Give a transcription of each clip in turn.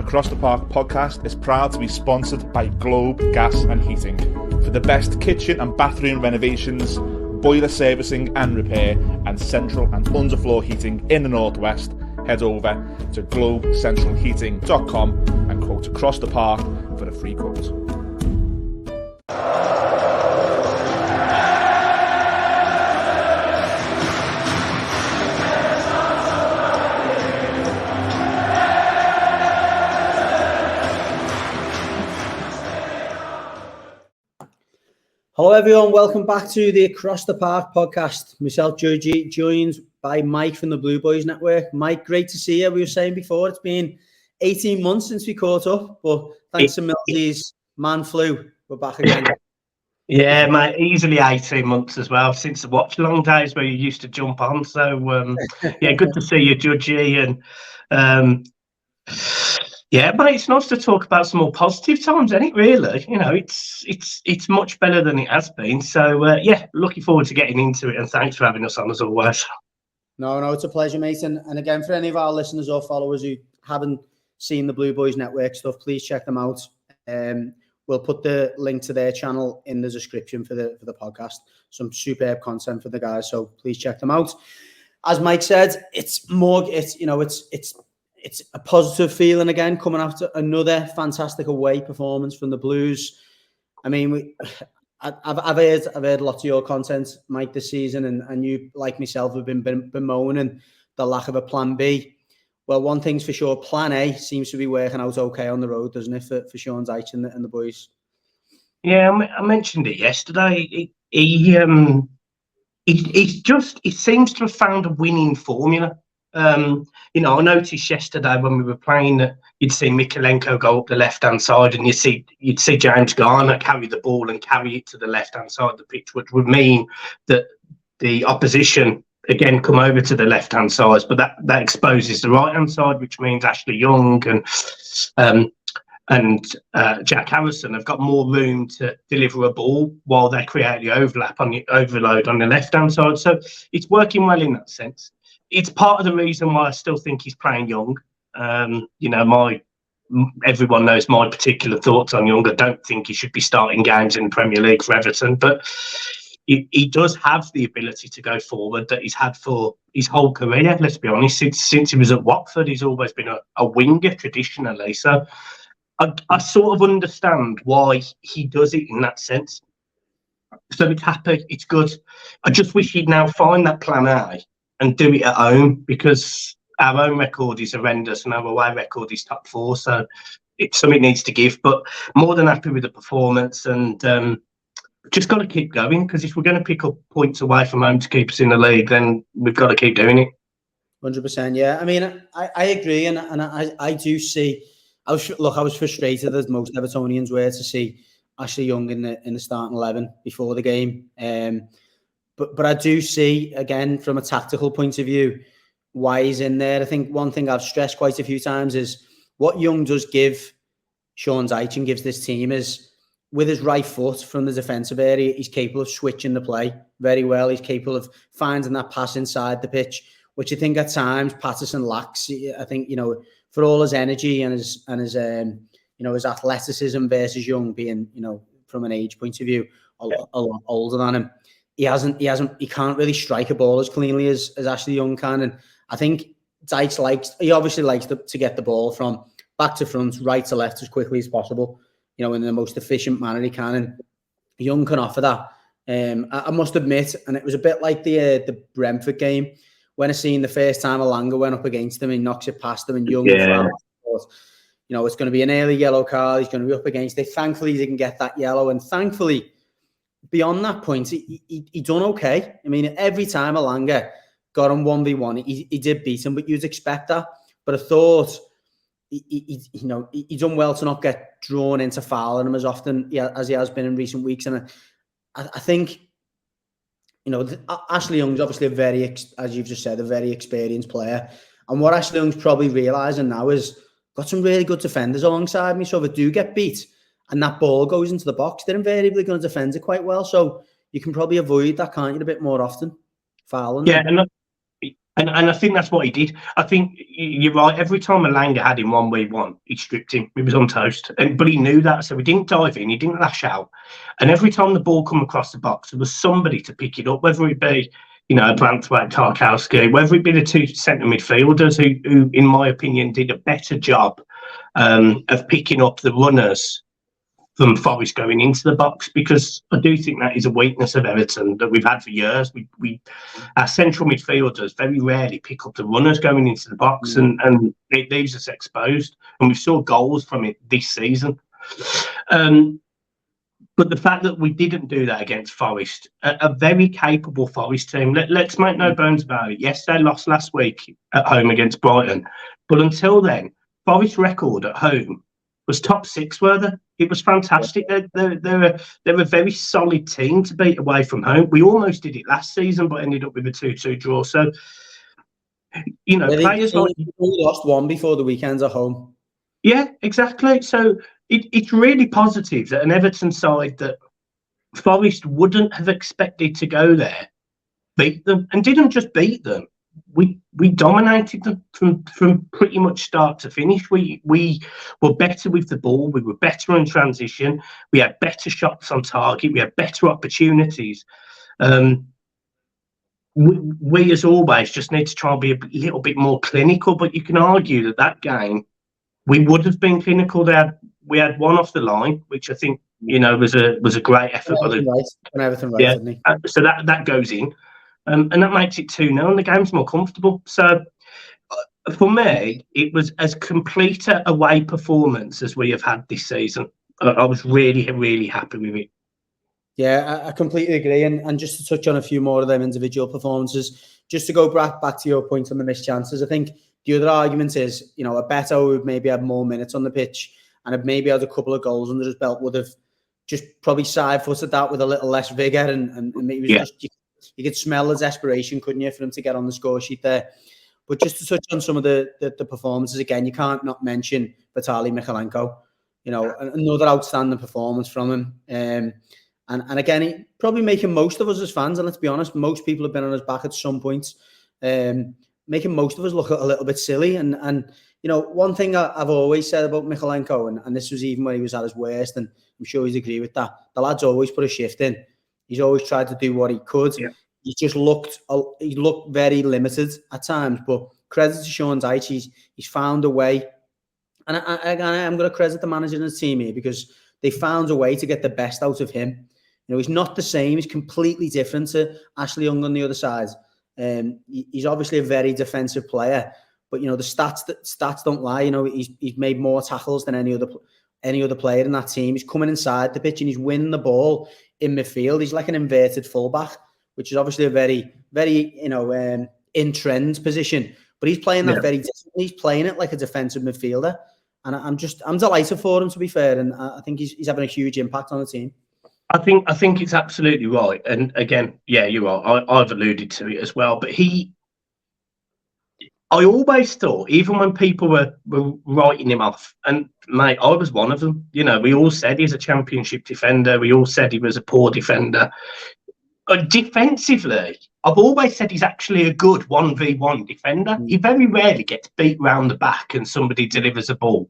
Across the Park podcast is proud to be sponsored by Globe Gas and Heating. For the best kitchen and bathroom renovations, boiler servicing and repair, and central and underfloor heating in the Northwest, head over to globecentralheating.com and quote Across the Park for a free quote. Hello everyone, welcome back to the Across the Park podcast. Myself, Judgy, joined by Mike from the Blue Boys Network. Mike, great to see you. We were saying before, it's been 18 months since we caught up, but thanks to Millsy's man flu, we're back again. Yeah, mate, easily 18 months as well, since the watch long days where you used to jump on. So, yeah, good to see you, Judgy. And yeah, mate, it's nice to talk about some more positive times, isn't it, really? You know, it's much better than it has been. So, yeah, looking forward to getting into it. And thanks for having us on as always. No, it's a pleasure, mate. And again, for any of our listeners or followers who haven't seen the Blue Boys Network stuff, please check them out. We'll put the link to their channel in the description for the podcast. Some superb content for the guys, so please check them out. As Mike said, it's a positive feeling again coming after another fantastic away performance from the Blues. I mean, I've heard lots of your content, Mike, this season, and you, like myself, have been bemoaning the lack of a plan B. Well, one thing's for sure, plan A seems to be working out okay on the road, doesn't it, for Sean Dyche and the boys? Yeah, I mentioned it yesterday. He seems to have found a winning formula. You know, I noticed yesterday when we were playing that you'd see Mikalenko go up the left-hand side, and you'd see James Garner carry the ball and carry it to the left-hand side of the pitch, which would mean that the opposition again come over to the left-hand side, but that exposes the right-hand side, which means Ashley Young and Jack Harrison have got more room to deliver a ball while they create the overload on the left-hand side. So it's working well in that sense. It's part of the reason why I still think he's playing Young. You know, everyone knows my particular thoughts on Young. I don't think he should be starting games in the Premier League for Everton, but he does have the ability to go forward that he's had for his whole career. Let's be honest, since he was at Watford, he's always been a winger traditionally. So I sort of understand why he does it in that sense. So it's happy, it's good. I just wish he'd now find that plan A and do it at home, because our own record is horrendous and our away record is top 4. So it's something needs to give. But more than happy with the performance, and just got to keep going, because if we're going to pick up points away from home to keep us in the league, then we've got to keep doing it. 100%, yeah. I mean, I agree, and I do see. I was frustrated, as most Evertonians were, to see Ashley Young in the starting 11 before the game. But I do see, again, from a tactical point of view, why he's in there. I think one thing I've stressed quite a few times is what Young does give Sean Dyche and gives this team is, with his right foot from the defensive area, he's capable of switching the play very well. He's capable of finding that pass inside the pitch, which I think at times Patterson lacks. I think, you know, for all his energy and his athleticism versus Young being, you know, from an age point of view, a lot older than him. He can't really strike a ball as cleanly as Ashley Young can. And I think Dyche obviously likes to get the ball from back to front, right to left as quickly as possible, you know, in the most efficient manner he can. And Young can offer that. I must admit, and it was a bit like the Brentford game, when I seen the first time Alanga went up against him, he knocks it past him, and Young, you know, it's going to be an early yellow card. He's going to be up against it. Thankfully, he didn't get that yellow, and thankfully, beyond that point, he done okay. I mean, every time Alanga got him 1v1, he did beat him, but you'd expect that. But I thought he done well to not get drawn into fouling him as often as he has been in recent weeks. And I think, you know, Ashley Young's obviously as you've just said, a very experienced player. And what Ashley Young's probably realising now is got some really good defenders alongside me. So if I do get beat and that ball goes into the box, they're invariably going to defend it quite well. So you can probably avoid that, can't you, a bit more often, fouling. Yeah, And I think that's what he did. I think you're right. Every time Malanga had him 1v1, he stripped him. He was on toast. But he knew that, so he didn't dive in. He didn't lash out. And every time the ball come across the box, there was somebody to pick it up, whether it be, Branthwaite, Tarkowski, whether it be the two centre midfielders who, in my opinion, did a better job of picking up the runners from Forest going into the box, because I do think that is a weakness of Everton that we've had for years. Our central midfielders very rarely pick up the runners going into the box, and it leaves us exposed. And we saw goals from it this season. But the fact that we didn't do that against Forest, a very capable Forest team, let's make no bones about it. Yes, they lost last week at home against Brighton, but until then, Forest's record at home was top 6, were they? It was fantastic. They're a very solid team to beat away from home. We almost did it last season, but ended up with a 2-2 draw. So, players like... We lost one before the weekends at home. Yeah, exactly. So it's really positive that an Everton side that Forest wouldn't have expected to go there beat them, and didn't just beat them. We dominated them from pretty much start to finish. We were better with the ball. We were better in transition. We had better shots on target. We had better opportunities. We, as always, just need to try and be a little bit more clinical. But you can argue that game, we would have been clinical. We had one off the line, which I think was a great effort. Everton right, didn't he? So that goes in. And that makes it 2-0, and the game's more comfortable. So, for me, it was as complete a away performance as we have had this season. I was really, really happy with it. Yeah, I completely agree. And just to touch on a few more of them individual performances, just to go back to your point on the missed chances, I think the other argument is, a Beto who maybe had more minutes on the pitch and had maybe had a couple of goals under his belt would have just probably side-footed that with a little less vigour, and maybe you could smell the desperation, couldn't you, for him to get on the score sheet there. But just to touch on some of the performances again, you can't not mention Vitaly Mykolenko. Another outstanding performance from him. And again, he probably making most of us as fans, and let's be honest, most people have been on his back at some point, making most of us look a little bit silly. And one thing I've always said about Mykolenko, and this was even when he was at his worst, and I'm sure he'd agree with that, the lad's always put a shift in. He's always tried to do what he could. Yeah. He looked very limited at times, but credit to Sean Dyche, he's found a way. And I'm going to credit the manager and his team here, because they found a way to get the best out of him. He's not the same. He's completely different to Ashley Young on the other side. He's obviously a very defensive player, but the stats don't lie. He's made more tackles than any other player in that team. He's coming inside the pitch and he's winning the ball in midfield. He's like an inverted fullback, which is obviously a very, very in trend position. But he's playing that very differently. He's playing it like a defensive midfielder, and I'm delighted for him, to be fair. And I think he's having a huge impact on the team. I think it's absolutely right. And again, yeah, you're right. I've alluded to it as well. But I always thought, even when people were writing him off, and mate, I was one of them. We all said he's a championship defender. We all said he was a poor defender. Defensively, I've always said he's actually a good 1v1 defender. He very rarely gets beat round the back and somebody delivers a ball.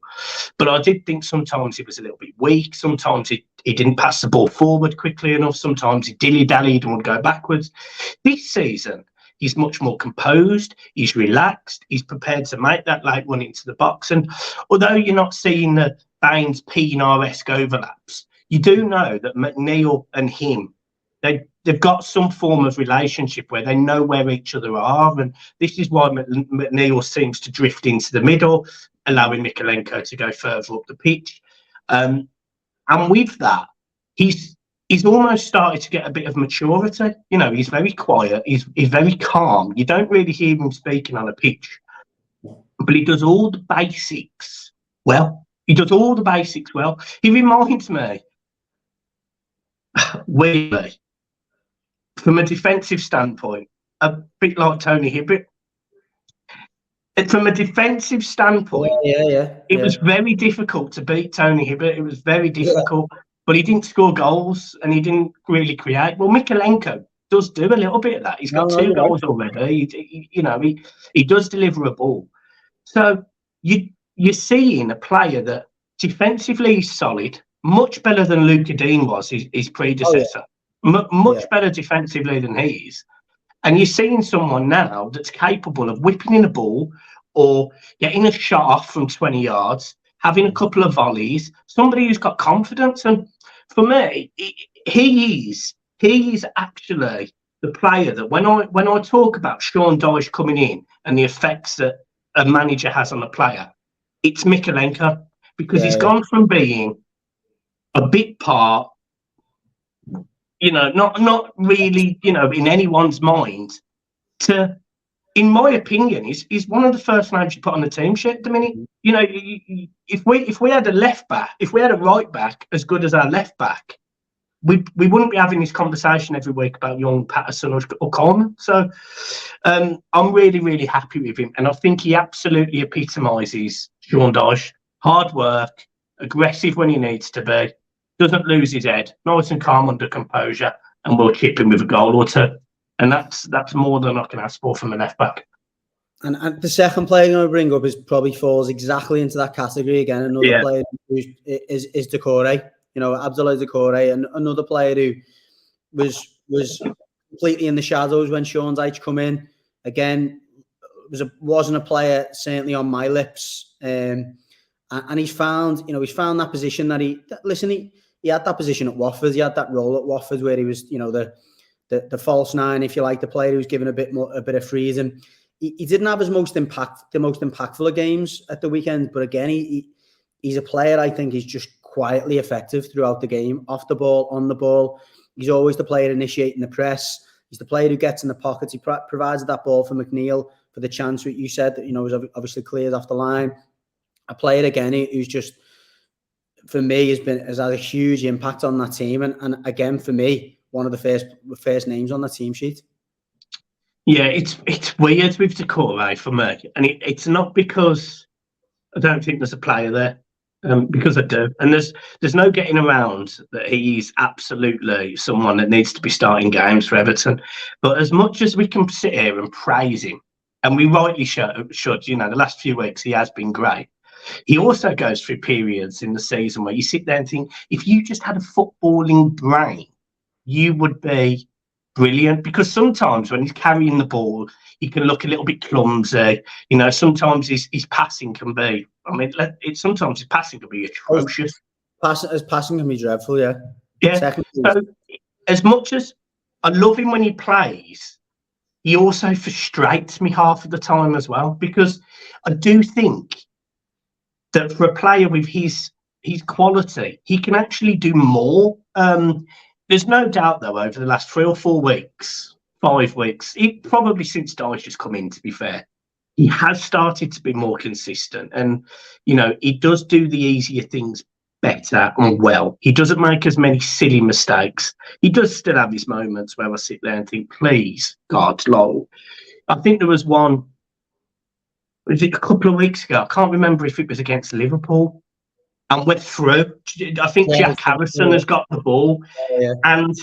But I did think sometimes he was a little bit weak. Sometimes he didn't pass the ball forward quickly enough. Sometimes he dilly-dallied and would go backwards. This season, he's much more composed. He's relaxed. He's prepared to make that late run into the box. And although you're not seeing the Baines Pienaar-esque overlaps, you do know that McNeil and him, they've got some form of relationship where they know where each other are. And this is why McNeil seems to drift into the middle, allowing Mykolenko to go further up the pitch. And with that, he's almost started to get a bit of maturity. He's very quiet. He's very calm. You don't really hear him speaking on a pitch, but he does all the basics well. He reminds me, weirdly, from a defensive standpoint, a bit like Tony Hibbert. From a defensive standpoint, it was very difficult to beat Tony Hibbert. It was very difficult. But he didn't score goals and he didn't really create. Well, Mykolenko does do a little bit of that. He's got No, two you're right. goals already. He does deliver a ball. So you're seeing a player that defensively is solid, much better than Luca Dean was, his predecessor. Much better defensively than he is. And you're seeing someone now that's capable of whipping in a ball or getting a shot off from 20 yards, having a couple of volleys, somebody who's got confidence. And for me, he is actually the player that when I talk about Sean Dyche coming in and the effects that a manager has on a player, it's Mikalenko, because he's gone from being a bit part, not really, in anyone's mind, to, in my opinion, he's one of the first names you put on the team sheet at the minute. If we had a left back, if we had a right back as good as our left back, we wouldn't be having this conversation every week about young Patterson or Coleman. So I'm really, really happy with him. And I think he absolutely epitomises Sean Dyche. Hard work, aggressive when he needs to be, doesn't lose his head, nice and calm under composure, and will chip him with a goal or two. And that's more than I can ask for from a left back. And the second player I'm going to bring up probably falls exactly into that category again. Another player who is Decore. Abdoulaye Decore, and another player who was completely in the shadows when Sean Dyche come in. Again, wasn't a player certainly on my lips. And he's found that position that he had that position at Watford. He had that role at Watford where he was, the false nine, if you like, the player who's given a bit of freedom. He didn't have the most impactful of games at the weekend, but again, he's a player I think is just quietly effective throughout the game, off the ball, on the ball. He's always the player initiating the press. He's the player who gets in the pockets. He provides that ball for McNeil for the chance that you said that was obviously cleared off the line. A player again who's just, for me, has had a huge impact on that team, and again for me, one of the first names on the team sheet. Yeah, it's weird with Decore for me, and it's not because I don't think there's a player there, because I do, and there's no getting around that he's absolutely someone that needs to be starting games for Everton. But as much as we can sit here and praise him, and we rightly should, the last few weeks he has been great. He also goes through periods in the season where you sit there and think, if you just had a footballing brain, you would be brilliant, because sometimes when he's carrying the ball, he can look a little bit clumsy. Sometimes his passing can be, sometimes his passing can be atrocious. Passing can be dreadful, yeah. Yeah. So, as much as I love him when he plays, he also frustrates me half of the time as well, because I do think that for a player with his quality, he can actually do more. There's no doubt, though, over the last 3 or 4 weeks, 5 weeks, probably since Dyche has come in, to be fair, he has started to be more consistent. And, he does do the easier things better and well. He doesn't make as many silly mistakes. He does still have his moments where I sit there and think, please, God, lol. I think there was one, was it a couple of weeks ago? I can't remember if it was against Liverpool, and went through. I think Jack Harrison has got the ball, and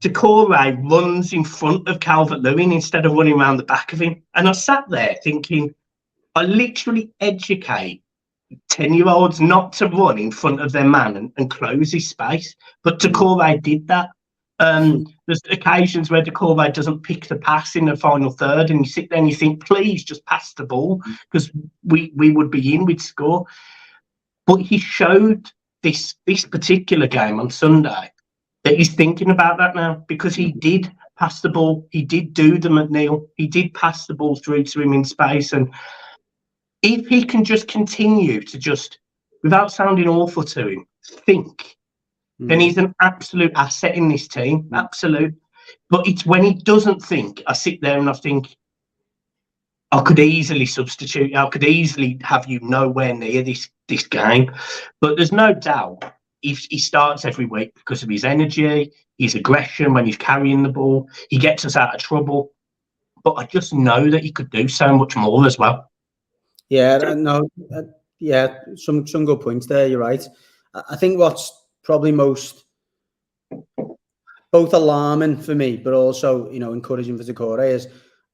Decore runs in front of Calvert-Lewin instead of running around the back of him. And I sat there thinking, I literally educate 10-year-olds not to run in front of their man and close his space. But Decore did that. There's occasions where Decore doesn't pick the pass in the final third, and you sit there and you think, please just pass the ball, because we would be in, we'd score. But he showed this particular game on Sunday that he's thinking about that now, because he did pass the ball. He did do the McNeil. He did pass the ball through to him in space. And if he can just continue to just, without sounding awful to him, think, then he's an absolute asset in this team. Absolute. But it's when he doesn't think, I sit there and I think, I could easily substitute. I could easily have you nowhere near this game. But there's no doubt he starts every week because of his energy, his aggression when he's carrying the ball. He gets us out of trouble. But I just know that he could do so much more as well. Yeah, some good points there. You're right. I think what's probably most both alarming for me, but also, you know, encouraging for Decore is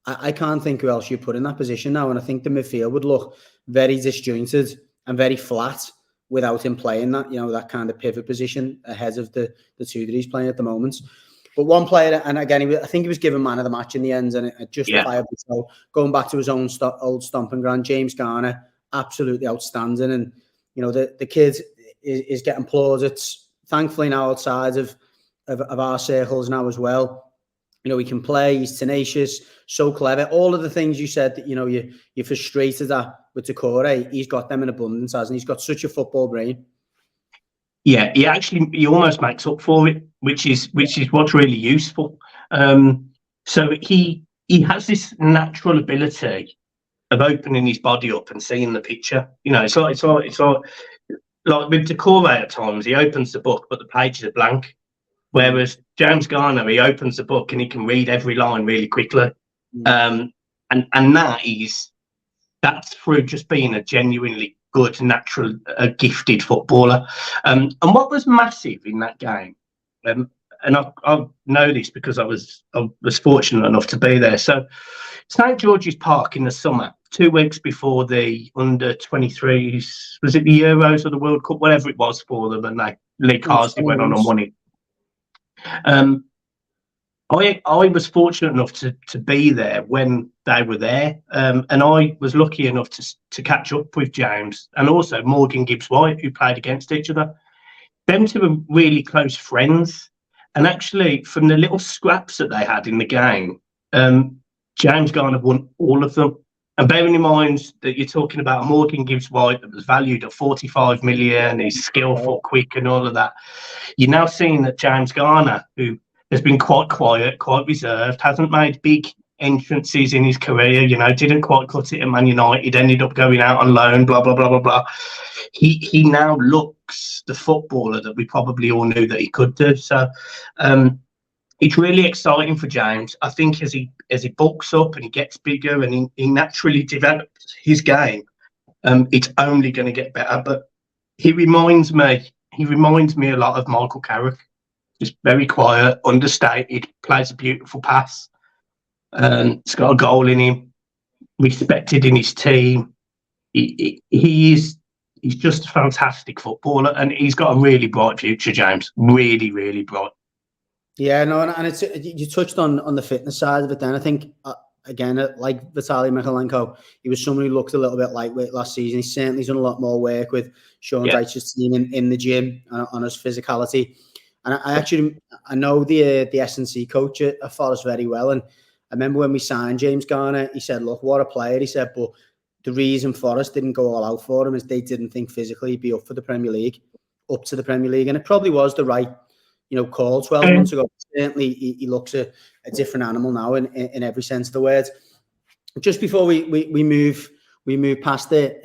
I can't think who else you put in that position now. And I think the midfield would look very disjointed and very flat without him playing that, you know, that kind of pivot position ahead of the two that he's playing at the moment. But one player, and again, I think he was given man of the match in the end, and it justifiably so. Going back to his own old stomping ground, James Garner, absolutely outstanding. And, you know, the kid is getting plaudits, thankfully now outside of our circles now as well. You know, he can play, he's tenacious, so clever. All of the things you said that, you know, you're frustrated at with Decore, he's got them in abundance, hasn't he? He's got such a football brain. Yeah, he almost makes up for it, which is what's really useful. So he has this natural ability of opening his body up and seeing the picture. You know, it's like with Decore at times, he opens the book, but the pages are blank. Whereas James Garner, he opens the book and he can read every line really quickly. And that's through just being a genuinely good, natural, gifted footballer. And what was massive in that game, and I know this because I was fortunate enough to be there. So St George's Park in the summer, 2 weeks before the under-23s, was it the Euros or the World Cup, whatever it was for them, and Lee Carsley went on and won it. I was fortunate enough to be there when they were there, and I was lucky enough to catch up with James and also Morgan Gibbs-White, who played against each other. Them two were really close friends, and actually from the little scraps that they had in the game, James Garner won all of them. And bearing in mind that you're talking about Morgan Gibbs-White that was valued at 45 million, he's skillful, quick and all of that, you're now seeing that James Garner, who has been quite quiet, quite reserved, hasn't made big entrances in his career, you know, didn't quite cut it at Man United, ended up going out on loan, blah, blah, blah, blah, blah. He now looks the footballer that we probably all knew that he could do. So it's really exciting for James. I think as he bulks up and he gets bigger and he naturally develops his game, it's only going to get better. But he reminds me a lot of Michael Carrick. Just very quiet, understated, plays a beautiful pass. He's got a goal in him, respected in his team. He's just a fantastic footballer, and he's got a really bright future, James. Really, really bright. Yeah, no, and it's you touched on the fitness side of it. Then I think again, like Vitaly Mykolenko, he was someone who looked a little bit lightweight last season. He's certainly done a lot more work with Sean Dyche's team in the gym on his physicality. And I know the S&C coach at Forest very well. And I remember when we signed James Garner, he said, look, what a player. He said, but the reason Forest didn't go all out for him is they didn't think physically he'd be up to the Premier League. And it probably was the right, you know, call 12 months ago. Certainly he looks a different animal now in every sense of the word. Just before we move past it,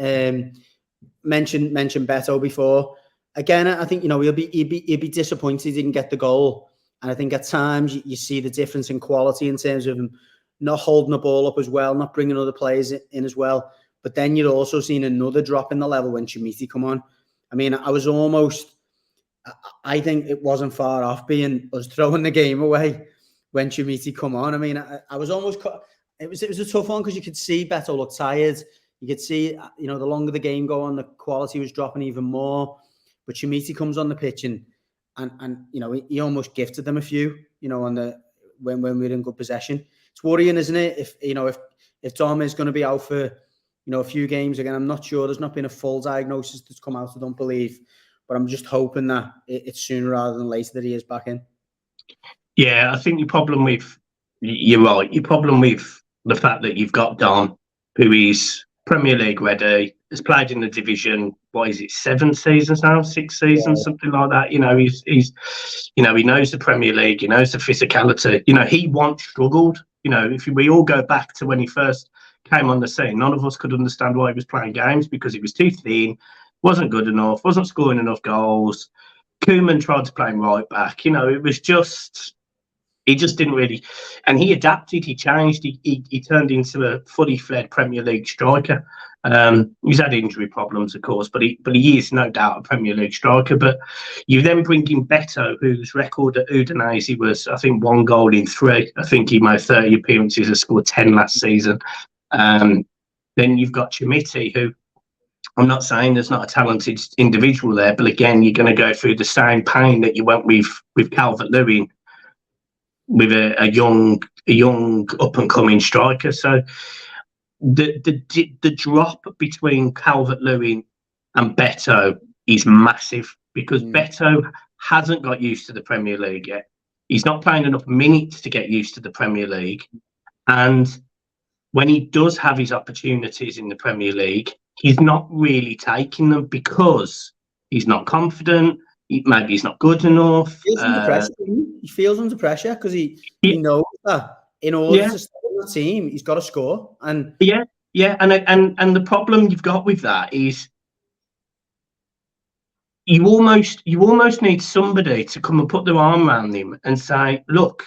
mentioned Beto before. Again, I think, you know, he'll be disappointed he didn't get the goal. And I think at times you see the difference in quality in terms of him not holding the ball up as well, not bringing other players in as well. But then you're also seeing another drop in the level when Chimiti come on. I mean, I think it wasn't far off being us throwing the game away when Chimiti come on. I mean, I was almost... It was a tough one because you could see Beto look tired. You could see, you know, the longer the game go on, the quality was dropping even more. But Chimiti comes on the pitch and you know, he almost gifted them a few, you know, when we were in good possession. It's worrying, isn't it? If Dom is going to be out for, you know, a few games again, I'm not sure. There's not been a full diagnosis that's come out, I don't believe. But I'm just hoping that it's sooner rather than later that he is back in. Yeah, I think you're right. Your problem with the fact that you've got Dom, who is Premier League ready, has played in the division, what is it, 7 seasons now, 6 seasons, something like that. You know, he's you know, he knows the Premier League, he knows the physicality. You know, he once struggled. You know, if we all go back to when he first came on the scene, none of us could understand why he was playing games because he was too thin, wasn't good enough, wasn't scoring enough goals. Koeman tried to play him right back. You know, it was just... He just didn't really, and he adapted, he changed, he turned into a fully fledged Premier League striker. He's had injury problems, of course, but he is no doubt a Premier League striker. But you then bring in Beto, whose record at Udinese was, I think, 1 goal in 3. I think he made 30 appearances and scored 10 last season. Then you've got Chimiti, who I'm not saying there's not a talented individual there, but again, you're going to go through the same pain that you went with Calvert-Lewin, with a young up and coming striker. So the drop between Calvert-Lewin and Beto is massive, because Beto hasn't got used to the Premier League yet. He's not playing enough minutes to get used to the Premier League, and when he does have his opportunities in the Premier League, he's not really taking them because he's not confident. Maybe he's not good enough. He feels under pressure because he knows that in order to stay on the team, he's got to score. And and the problem you've got with that is you almost need somebody to come and put their arm around him and say, look,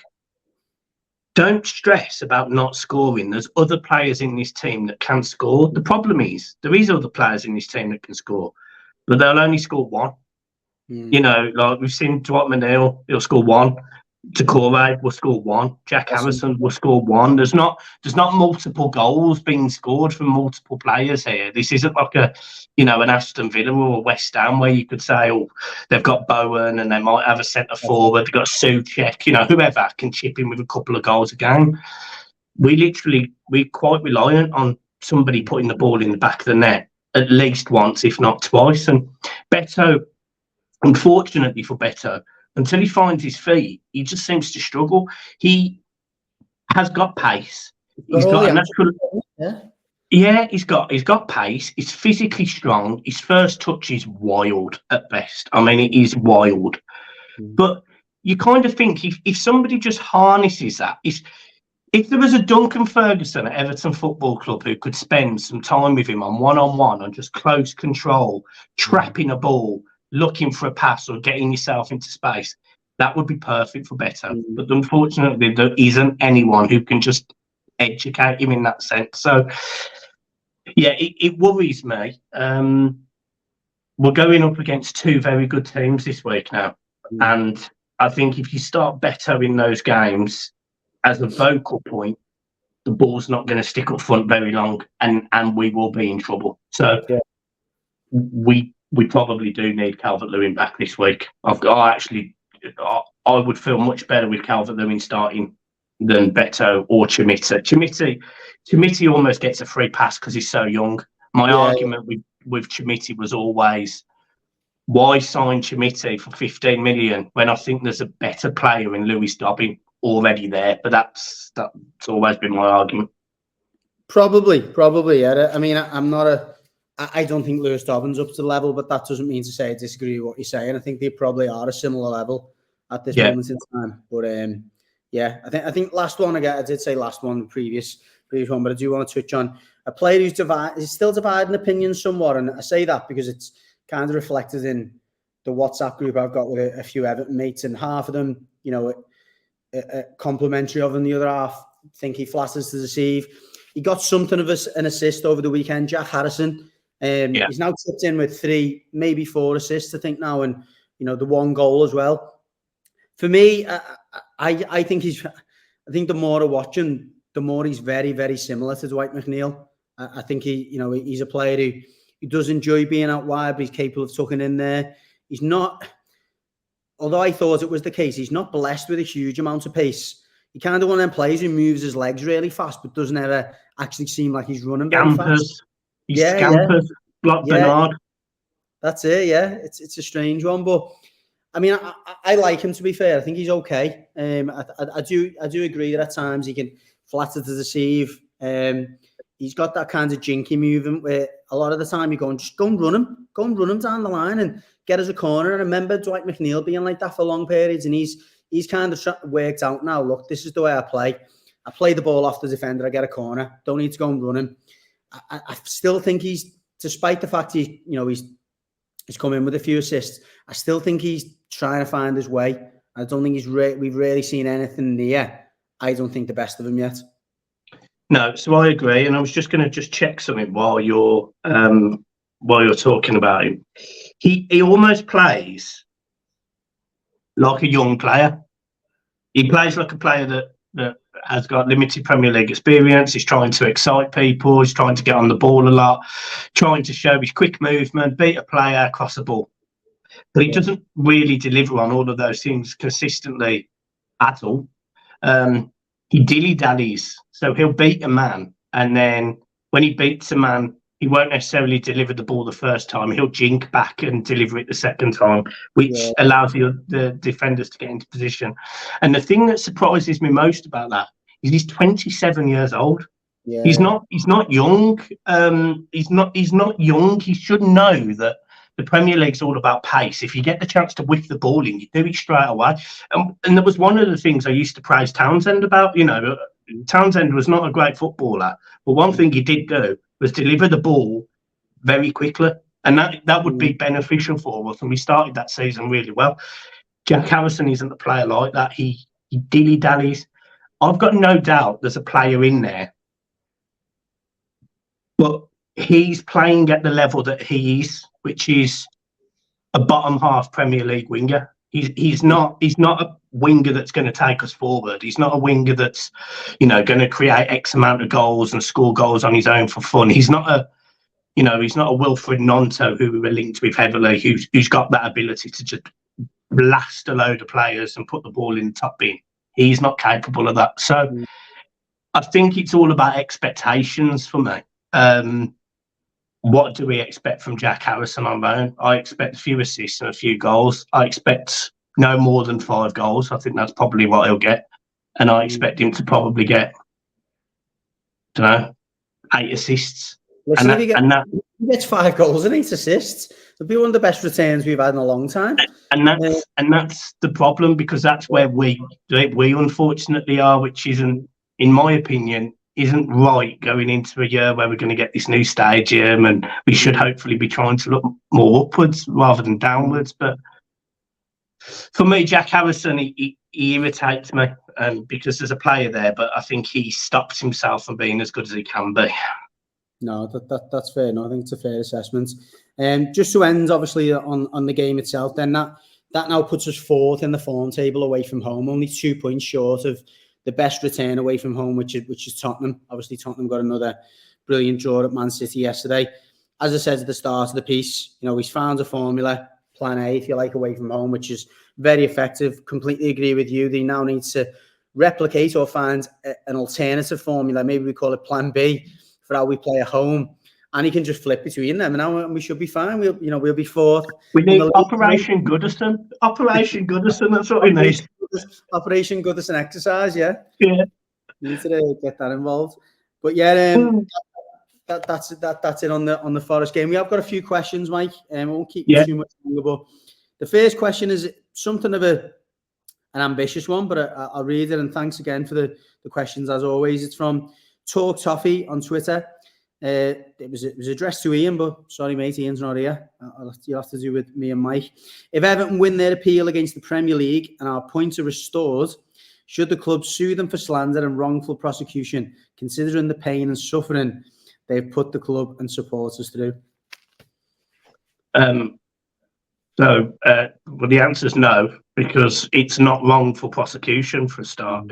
don't stress about not scoring. There's other players in this team that can score. The problem is there is other players in this team that can score, but they'll only score 1. You know, like we've seen Dwight McNeil, he'll score 1. Takore will score 1. Jack Harrison will score 1. There's not multiple goals being scored from multiple players here. This isn't like an Aston Villa or a West Ham where you could say, oh, they've got Bowen and they might have a centre forward, they've got Souček, whoever can chip in with a couple of goals a game. We're quite reliant on somebody putting the ball in the back of the net at least once, if not twice. And Beto, unfortunately for Beto, until he finds his feet, he just seems to struggle. He has got pace. He's got a natural. He's got pace. He's physically strong. His first touch is wild at best. I mean, it is wild. But you kind of think if somebody just harnesses that, if there was a Duncan Ferguson at Everton Football Club who could spend some time with him on one-on-one, on just close control, trapping a ball, looking for a pass or getting yourself into space, that would be perfect for Beto. But unfortunately, there isn't anyone who can just educate him in that sense. So, yeah, it worries me. We're going up against 2 very good teams this week now. And I think if you start Beto in those games as a vocal point, the ball's not going to stick up front very long, and we will be in trouble. So we probably do need Calvert-Lewin back this week. I would feel much better with Calvert-Lewin starting than Beto or Chimiti. Chimiti almost gets a free pass because he's so young. My argument with Chimiti was always, why sign Chimiti for 15 million when I think there's a better player in Lewis Dobbin already there? But that's always been my argument. Probably, yeah. I mean, I don't think Lewis Dobbin's up to the level, but that doesn't mean to say I disagree with what you're saying. I think they probably are a similar level at this moment in time. But I think last one again. I did say last one, previous one, but I do want to touch on a player who's still dividing opinions somewhat, and I say that because it's kind of reflected in the WhatsApp group I've got with a few Everton mates, and half of them, complimentary of him, the other half think he flatters to deceive. He got something of an assist over the weekend, Jack Harrison. He's now chipped in with 3, maybe 4 assists, I think now, and the 1 goal as well. For me, I think the more I watch him, the more he's very, very similar to Dwight McNeil. I think he's a player who does enjoy being out wide, but he's capable of tucking in there. He's not, although I thought it was the case, he's not blessed with a huge amount of pace. He kind of one of them players who moves his legs really fast, but doesn't ever actually seem like he's running very fast. He scampers like Bernard. That's it. Yeah, it's a strange one, but I mean, I like him, to be fair. I think he's okay. I do agree that at times he can flatter to deceive. He's got that kind of jinky movement where a lot of the time you're just go and run him down the line and get us a corner. I remember Dwight McNeil being like that for long periods, and he's kind of worked out now. Look, this is the way I play. I play the ball off the defender. I get a corner. Don't need to go and run him. I still think despite the fact he's come in with a few assists, I still think he's trying to find his way. I don't think we've really seen anything near. I don't think the best of him yet. No, so I agree, and I was just going to check something while you're talking about him. He almost plays like a young player. He plays like a player that has got limited Premier League experience. He's trying to excite people. He's trying to get on the ball a lot, trying to show his quick movement, beat a player, cross the ball. But he doesn't really deliver on all of those things consistently at all. He dilly-dallies. So he'll beat a man, and then when he beats a man, he won't necessarily deliver the ball the first time. He'll jink back and deliver it the second time, which allows the defenders to get into position. And the thing that surprises me most about that is he's 27 years old. Yeah. He's not young. He's not young. He should know that the Premier League's all about pace. If you get the chance to whip the ball in, you do it straight away. And there was one of the things I used to praise Townsend about. Townsend was not a great footballer, but one thing he did do was deliver the ball very quickly, and that would be beneficial for us. And we started that season really well. Jack Harrison isn't a player like that. He dilly-dallies. I've got no doubt there's a player in there, but he's playing at the level that he is, which is a bottom half Premier League winger. He's not a winger that's going to take us forward. He's not a winger that's, going to create X amount of goals and score goals on his own for fun. He's not a Wilfred Gnonto who we were linked with heavily, who's got that ability to just blast a load of players and put the ball in the top bin. He's not capable of that. So I think it's all about expectations for me. What do we expect from Jack Harrison on loan? I expect a few assists and a few goals. I expect no more than 5 goals. I think that's probably what he'll get. And I expect him to probably get, 8 assists. Listen, if he gets 5 goals and 8 assists, it'll be one of the best returns we've had in a long time. And that's the problem, because that's where we unfortunately are, which isn't, in my opinion, isn't right going into a year where we're going to get this new stadium, and we should hopefully be trying to look more upwards rather than downwards. But for me, Jack Harrison, he irritates me because there's a player there, but I think he stops himself from being as good as he can be. No, that's fair enough. I think it's a fair assessment. Just to end, obviously, on the game itself, then that now puts us 4th in the form table away from home, only 2 points short of the best return away from home, which is Tottenham. Obviously, Tottenham got another brilliant draw at Man City yesterday. As I said at the start of the piece, he's found a formula, plan A, if you like, away from home, which is very effective. Completely agree with you. They now need to replicate or find an alternative formula. Maybe we call it plan B for how we play at home. And he can just flip between them, and we should be fine. We'll be 4th. We need Operation Goodison. Operation Goodison. That's what we need. Operation Goodison exercise. Yeah. Yeah. We need to get that involved. But yeah, that's it on the Forest game. We have got a few questions, Mike. I won't keep you too much longer. But the first question is something of an ambitious one, but I'll read it. And thanks again for the questions as always. It's from Talk Toffee on Twitter. It was addressed to Ian, but sorry, mate, Ian's not here. You'll have to do with me and Mike. If Everton win their appeal against the Premier League and our points are restored, should the club sue them for slander and wrongful prosecution, considering the pain and suffering they've put the club and supporters through? Well, the answer is no, because it's not wrongful prosecution for a start.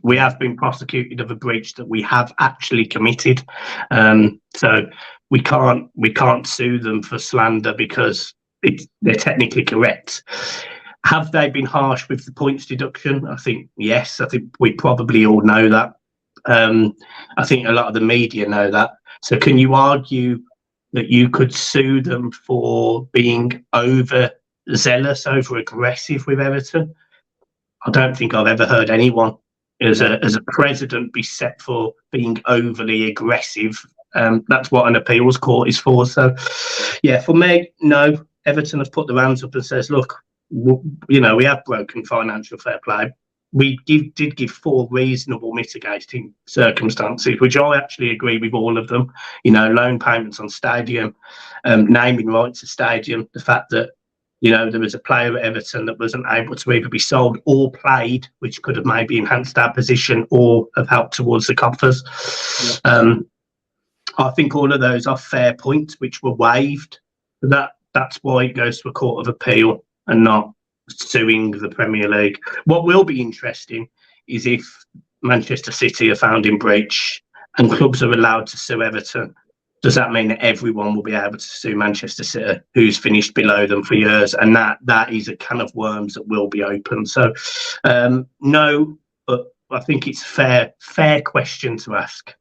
We have been prosecuted of a breach that we have actually committed. So we can't sue them for slander because they're technically correct. Have they been harsh with the points deduction? I think yes. I think we probably all know that. I think a lot of the media know that. So can you argue that you could sue them for being overzealous, over aggressive with Everton? I don't think I've ever heard anyone as a president be set for being overly aggressive. That's what an appeals court is for. So, yeah, for me, no. Everton have put their hands up and says, look, we have broken financial fair play. We did give 4 reasonable mitigating circumstances, which I actually agree with all of them. Loan payments on stadium, naming rights of stadium, the fact that There was a player at Everton that wasn't able to either be sold or played, which could have maybe enhanced our position or have helped towards the coffers. Yeah. I think all of those are fair points which were waived. That's why it goes to a court of appeal and not suing the Premier League. What will be interesting is if Manchester City are found in breach and clubs are allowed to sue Everton. Does that mean that everyone will be able to sue Manchester City, who's finished below them for years? And that is a can of worms that will be open. So, no, but I think it's fair question to ask.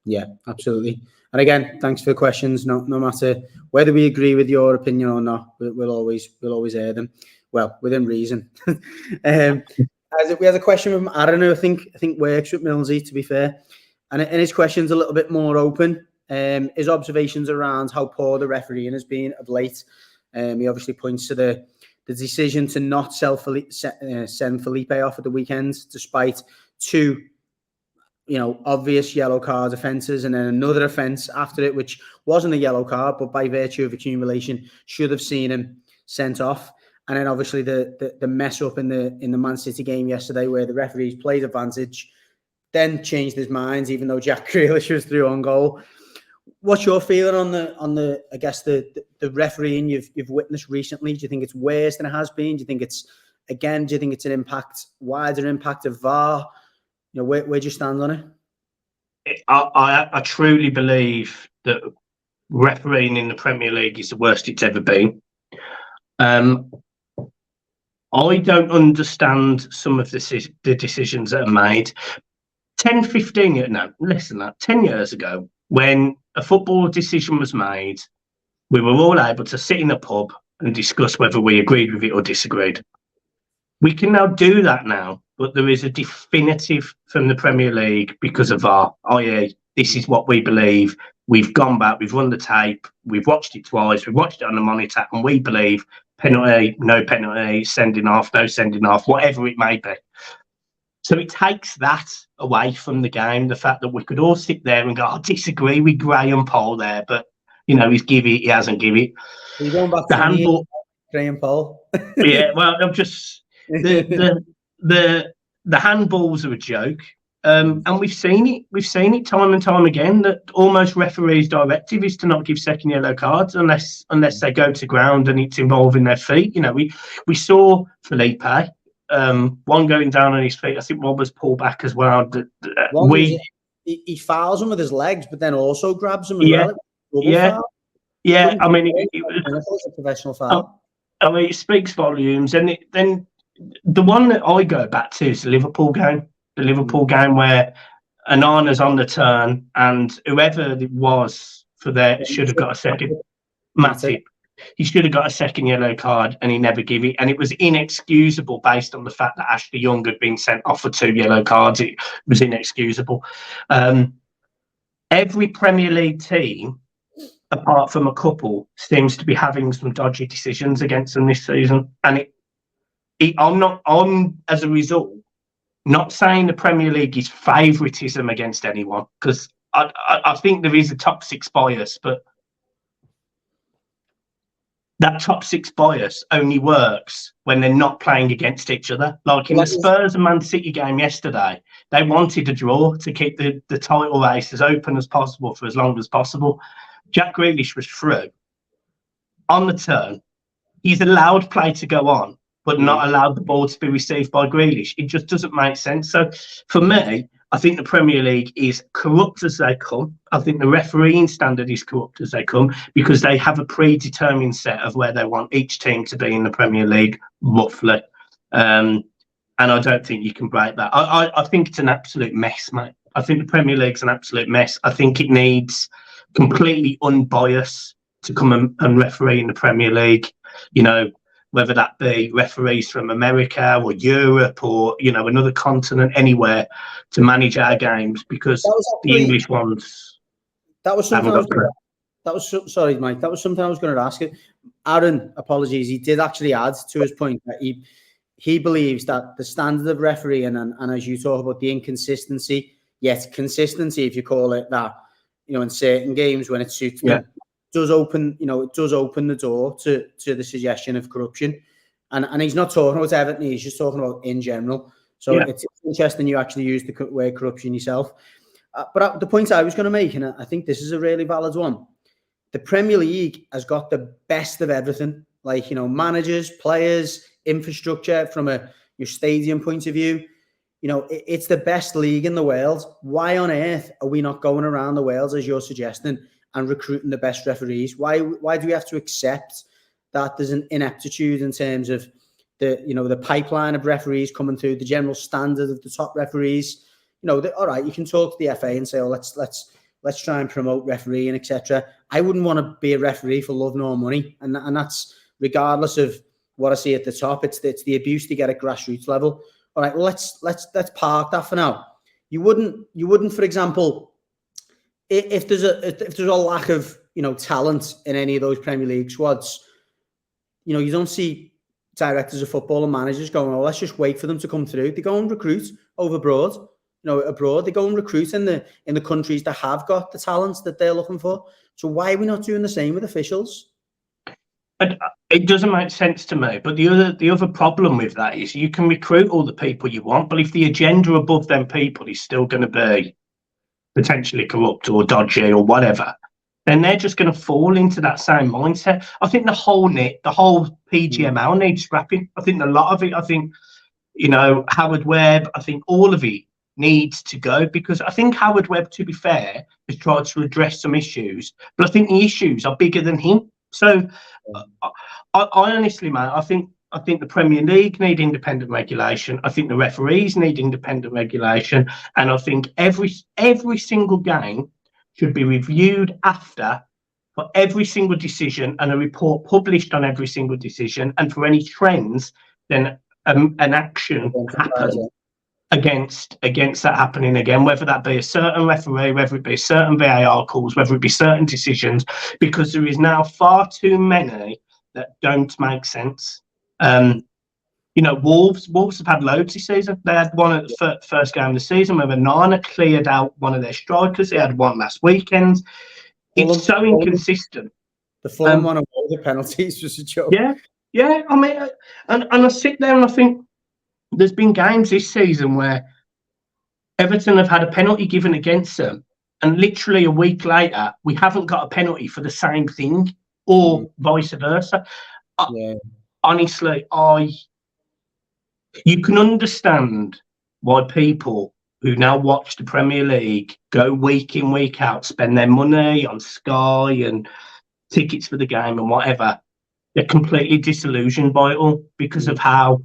Yeah, absolutely. And again, thanks for the questions. No matter whether we agree with your opinion or not, we'll always air them. Well, within reason. We had a question from Aaron, who I think works with Millsy, to be fair, and his question's a little bit more open. His observations around how poor the refereeing has been of late. He obviously points to the decision to not send Felipe off at the weekend, despite two, obvious yellow card offences, and then another offence after it, which wasn't a yellow card, but by virtue of accumulation should have seen him sent off. And then obviously the mess up in the Man City game yesterday, where the referees played advantage, then changed his mind, even though Jack Grealish was through on goal. What's your feeling on the I guess the refereeing you've witnessed recently? Do you think it's worse than it has been? Do you think it's an wider impact of VAR? Where do you stand on it? I truly believe that refereeing in the Premier League is the worst it's ever been. I don't understand some of the decisions that are made. 10 years ago, when a football decision was made, we were all able to sit in a pub and discuss whether we agreed with it or disagreed. We can now do that now, but there is a definitive from the Premier League because of VAR, i.e. this is what we believe. We've gone back, we've run the tape, we've watched it twice, we've watched it on the monitor, and we believe penalty, no penalty, sending off, no sending off, whatever it may be. So it takes that away from the game, the fact that we could all sit there and go, I disagree with Graham Poll there, but, he's give it, he hasn't give it. Are you going back the to handball, Graham Poll? Yeah, well, I'm just... The handballs are a joke. And we've seen it time and time again, that almost referees' directive is to not give second yellow cards unless they go to ground and it's involving their feet. We saw Felipe, one going down on his feet. I think one was pulled back as well. He fouls him with his legs, but then also grabs him as well. Yeah. I mean, it was a professional foul. I mean, it speaks volumes. And then the one that I go back to is the Liverpool game. The Liverpool game where Anana's on the turn, and whoever it was for there should have got a second. Matip. He should have got a second yellow card, and he never gave it. And it was inexcusable based on the fact that Ashley Young had been sent off for 2 yellow cards. It was inexcusable. Every Premier League team, apart from a couple, seems to be having some dodgy decisions against them this season. And I'm as a result, not saying the Premier League is favouritism against anyone, because I think there is a top six bias, but that top six bias only works when they're not playing against each other. Like in the Spurs and Man City game yesterday, they wanted a draw to keep the title race as open as possible for as long as possible. Jack Grealish was through on the turn. He's allowed play to go on, but not allowed the ball to be received by Grealish. It just doesn't make sense. So for me, I think the Premier League is corrupt as they come. I think the refereeing standard is corrupt as they come, because they have a predetermined set of where they want each team to be in the Premier League, roughly. And I don't think you can break that. I think it's an absolute mess, mate. I think the Premier League's an absolute mess. I think it needs completely unbiased to come and referee in the Premier League, whether that be referees from America or Europe or, another continent, anywhere, to manage our games, because the English ones. That was something sorry, Mike. That was something I was going to ask you. Aaron, apologies. He did actually add to his point that he believes that the standard of refereeing and as you talk about the inconsistency, yet consistency, if you call it that, in certain games when it suits them, does open, it does open the door to the suggestion of corruption. And he's not talking about Everton, he's just talking about in general. So it's interesting you actually use the word corruption yourself. But the point I was going to make, and I think this is a really valid one, the Premier League has got the best of everything, like, managers, players, infrastructure from your stadium point of view. It's the best league in the world. Why on earth are we not going around the world, as you're suggesting, and recruiting the best referees? Why do we have to accept that there's an ineptitude in terms of the pipeline of referees coming through, the general standard of the top referees? All right, you can talk to the FA and say, oh, let's try and promote refereeing, etc. I wouldn't want to be a referee for love nor money, and that's regardless of what I see at the top. It's the abuse to get at grassroots level. All right, well, let's park that for now. You wouldn't, for example, if there's a lack of talent in any of those Premier League squads, you don't see directors of football and managers going, oh, let's just wait for them to come through. They go and recruit abroad. They go and recruit in the countries that have got the talents that they're looking for. So why are we not doing the same with officials? It doesn't make sense to me. But the other problem with that is you can recruit all the people you want, but if the agenda above them people is still going to be potentially corrupt or dodgy or whatever, then they're just going to fall into that same mindset. I think the whole PGML needs scrapping. I think a lot of it, Howard Webb, I think all of it needs to go, because I think Howard Webb, to be fair, has tried to address some issues, but I think the issues are bigger than him. So I honestly, mate, I think the Premier League need independent regulation. I think the referees need independent regulation, and I think every single game should be reviewed after for every single decision, and a report published on every single decision, and for any trends, then an action happen against that happening again, whether that be a certain referee, whether it be certain VAR calls, whether it be certain decisions, because there is now far too many that don't make sense. Wolves have had loads this season. They had one at the first game of the season where Nana cleared out one of their strikers. They had one last weekend. It's so inconsistent. The Fulham one of all the penalties was a joke. Yeah. I mean, and I sit there and I think there's been games this season where Everton have had a penalty given against them, and literally a week later, we haven't got a penalty for the same thing, or vice versa. Honestly, you can understand why people who now watch the Premier League go week in, week out, spend their money on Sky and tickets for the game and whatever. They're completely disillusioned by it all because of how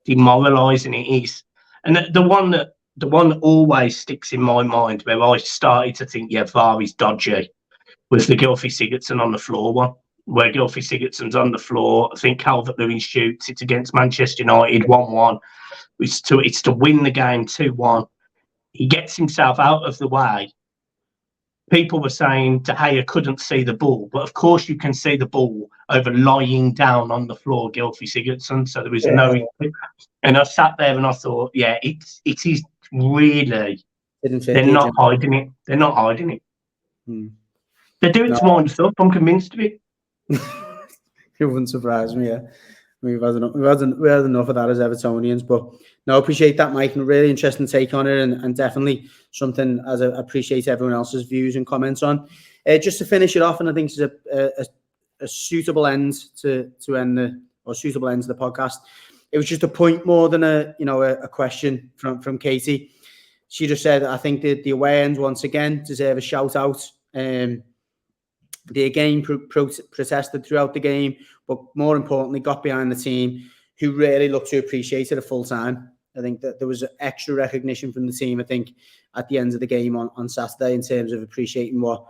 demoralising it is. And the one that always sticks in my mind, where I started to think, VAR is dodgy, was the Gylfi Sigurdsson on the floor one, where Gylfi Sigurdsson's on the floor. I think Calvert-Lewin shoots. It's against Manchester United, 1-1. It's to win the game, 2-1. He gets himself out of the way. People were saying De Gea couldn't see the ball, but of course you can see the ball over lying down on the floor, Gylfi Sigurdsson. So there was no. And I sat there and I thought, it is really. They're not hiding it. They're not hiding it. They're doing to wind us up. I'm convinced of it. It wouldn't surprise me. Yeah, we've had enough of that as Evertonians, but no, appreciate that, Mike, and a really interesting take on it, and definitely something as I appreciate everyone else's views and comments on. Just to finish it off, and I think it's a suitable end to end the podcast. It was just a point more than a question from Katie. She just said, I think that the away ends once again deserve a shout out. They again protested throughout the game, but more importantly, got behind the team, who really looked to appreciate it at full time. I think that there was extra recognition from the team, I think, at the end of the game on Saturday, in terms of appreciating what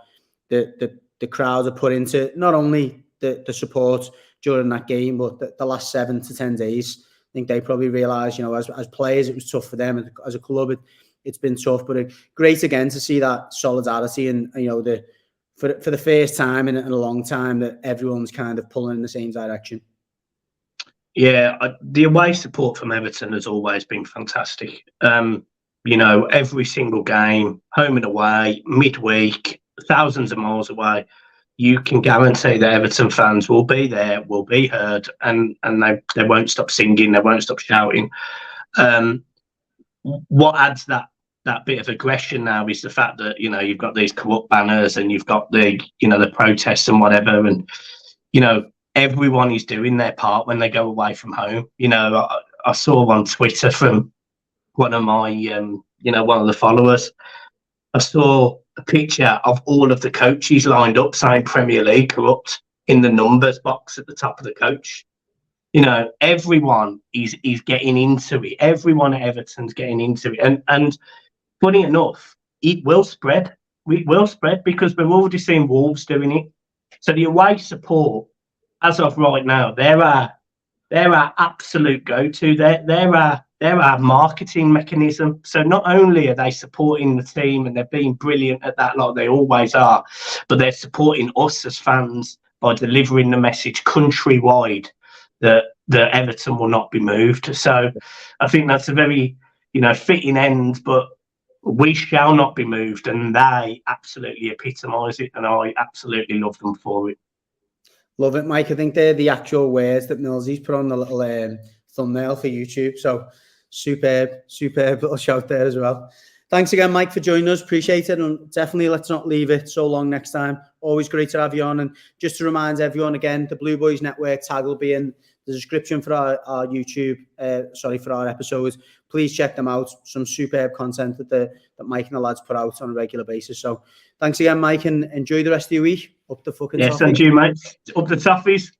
the crowd have put into not only the support during that game, but the last 7 to 10 days. I think they probably realised, as players, it was tough for them. As a club, it's been tough, but great again to see that solidarity and, for the first time in a long time, that everyone's kind of pulling in the same direction. Yeah, the away support from Everton has always been fantastic. Every single game, home and away, midweek, thousands of miles away. you can guarantee that Everton fans will be there, will be heard, and they won't stop singing, they won't stop shouting. What adds that bit of aggression now is the fact that, you know, you've got these corrupt banners and you've got the, you know, the protests and whatever, and, you know, everyone is doing their part when they go away from home. You know, I saw on Twitter from one of my, you know, one of the followers, I saw a picture of all of the coaches lined up saying Premier League corrupt in the numbers box at the top of the coach. You know, everyone is getting into it. Everyone at Everton's getting into it. And funny enough, it will spread. It will spread because we're already seeing Wolves doing it. So the away support, as of right now, they're our absolute go-to. They're our marketing mechanism. So not only are they supporting the team and they're being brilliant at that, like they always are, but they're supporting us as fans by delivering the message countrywide that Everton will not be moved. So I think that's a very, you know, fitting end, but we shall not be moved, and they absolutely epitomise it, and I absolutely love them for it. Love it, Mike. I think they're the actual words that Millsy's put on the little thumbnail for YouTube. So superb little shout there as well. Thanks again, Mike, for joining us. Appreciate it. And definitely let's not leave it so long next time. Always great to have you on. And just to remind everyone again, the Blue Boys Network tag will be in the description for our YouTube, for our episodes. Please check them out. Some superb content that Mike and the lads put out on a regular basis. So thanks again, Mike, and enjoy the rest of your week. Up the fucking yes, toffees. And you, mate. Up the toffees.